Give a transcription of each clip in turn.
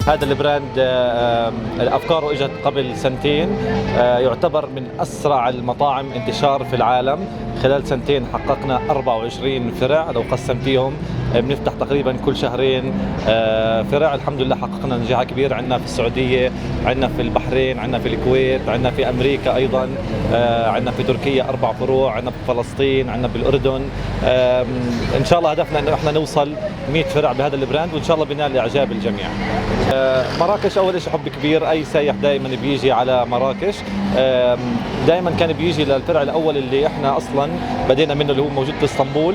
هذا البراند أفكاره إجت قبل سنتين، يعتبر من أسرع المطاعم انتشار في العالم. خلال سنتين حققنا 24 فرع، لو قسمتيهم بنفتح تقريبا كل شهرين فرع. الحمد لله حققنا نجاح كبير، عندنا في السعودية، عندنا في البحرين، عندنا في الكويت، عندنا في أمريكا أيضا، عندنا في تركيا 4 فروع، عندنا في فلسطين، عندنا بالأردن. إن شاء الله هدفنا إنه إحنا نوصل 100 فرع بهذا البراند، وإن شاء الله بنال إعجاب الجميع. مراكش أول شيء حب كبير، أي سايح دائما بيجي على مراكش. دائما كان بيجي للفرع الأول اللي إحنا أصلا بدينا منه، اللي هو موجود في اسطنبول،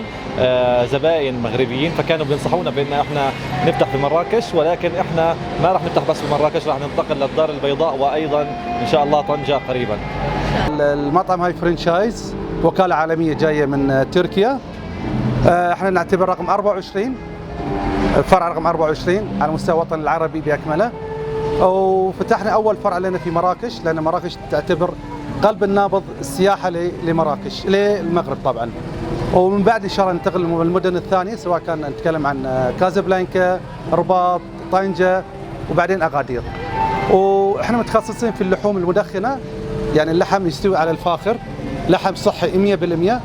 زبائن مغربيين، فكانوا بينصحونا بأن احنا نفتح في مراكش، ولكن احنا ما راح نفتح بس في مراكش، راح ننتقل للدار البيضاء وأيضا إن شاء الله طنجة قريبا. المطعم هاي فرانشايز، وكالة عالمية جاية من تركيا. احنا نعتبر رقم 24، الفرع رقم 24 على مستوى الوطن العربي بأكمله. وفتحنا أول فرع لنا في مراكش، لأن مراكش تعتبر قلب النابض السياحة لمراكش، للمغرب طبعا. ومن بعد إن شاء الله ننتقل للمدن الثانية، سواء كان نتكلم عن كازابلانكا، رباط، طنجة، وبعدين أغادير. وإحنا متخصصين في اللحوم المدخنة، يعني اللحم يستوي على الفاخر، لحم صحي 100%.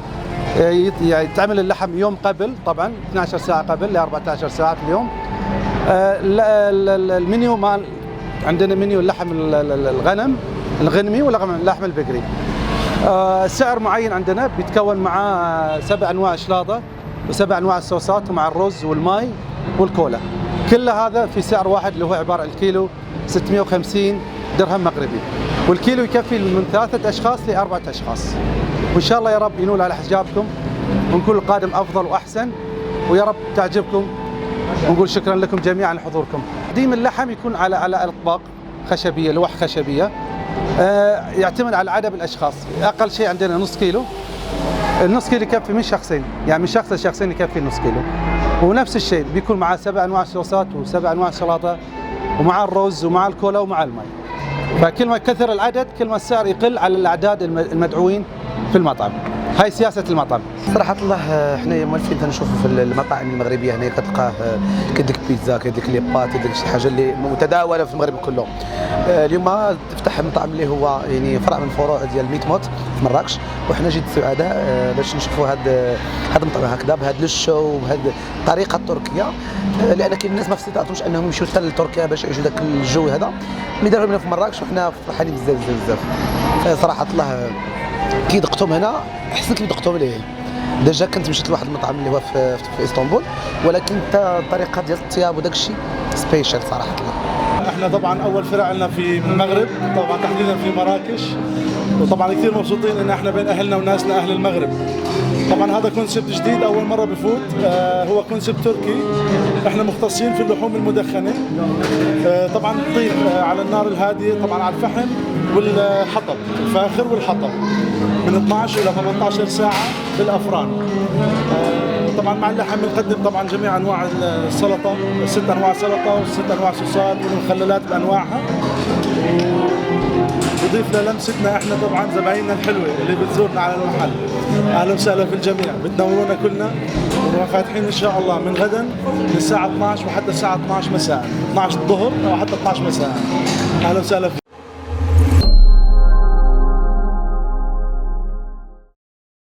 يتعمل اللحم يوم قبل، طبعا 12 ساعة قبل ل 14 ساعة في اليوم. المنيو مال عندنا منيو اللحم الغنم الغنمي واللحم البقري. سعر معين عندنا بيتكون مع 7 أنواع شلاضة و7 أنواع الصوصات، ومع الرز والماي والكولا. كل هذا في سعر واحد، اللي هو عبارة عن الكيلو 650 درهم مغربي، والكيلو يكفي من 3 أشخاص ل4 أشخاص. وإن شاء الله يا رب ينول على حجابكم، ونكون القادم أفضل وأحسن، ويا رب تعجبكم. ونقول شكرا لكم جميعا لحضوركم. تقديم اللحم يكون على أطباق خشبية، لوح خشبية، يعتمد على عدد الأشخاص. أقل شيء عندنا نص كيلو، النص كيلو يكفي من شخصين، يعني من شخص لشخصين يكفي نص كيلو. ونفس الشيء بيكون معاه 7 أنواع صوصات و7 أنواع سلطة، ومع الرز ومع الكولا ومع الماء. فكل ما كثر العدد كل ما السعر يقل على الأعداد المدعوين في المطعم. هاي سياسة المطعم. صراحة الله احنا مولفين تنشوفوا في المطاعم المغربية هنا، كتلقاه كيديك بيتزا، كيديك لي بات، كيديك شي حاجة اللي متداولة في المغرب كله. اليوم تفتح مطعم اللي هو يعني فرع من فروع ديال ميت موت في مراكش، وحنا جد سعداء باش نشوفوا هذا المطعم هكذا بهذا الشو وبهذه الطريقة التركية، لأن كاين الناس ما استطاعوش أنهم يمشيو حتى لتركيا باش يعيشوا ذاك الجو هذا. ملي داروا لنا في مراكش وحنا فرحانين بزاف بزاف بزاف. صراحة الله كي دقتهم هنا احسن كي دقتهم ليه. ديجا كنت مشيت لواحد المطعم اللي هو في اسطنبول، ولكن الطريقه ديال الطياب وداك الشيء سبيشال صراحه الله. احنا طبعا اول فرع لنا في المغرب، طبعا تحديدا في مراكش، وطبعا كثير مبسوطين ان احنا بين اهلنا وناسنا اهل المغرب. طبعا هذا كونسبت جديد اول مره بفوت، هو كونسبت تركي. احنا مختصين في اللحوم المدخنه، طبعا نطيب على النار الهاديه، طبعا على الفحم والحطب، الفاخر والحطب، من 12 الى 18 ساعه بالافران. طبعا مع اللحم بنقدم طبعا جميع انواع السلطه، 6 انواع سلطه و6 انواع صوصات والمخللات بانواعها. نضيف للمستنا احنا طبعا زبايننا الحلوه اللي بتزورنا على المحل. اهلا وسهلا في الجميع، بتنورونا كلنا، وفاتحين ان شاء الله من غدا من الساعه 12 وحتى الساعه 12 مساء، 12 الظهر او حتى 12 مساء. اهلا وسهلا فيكم.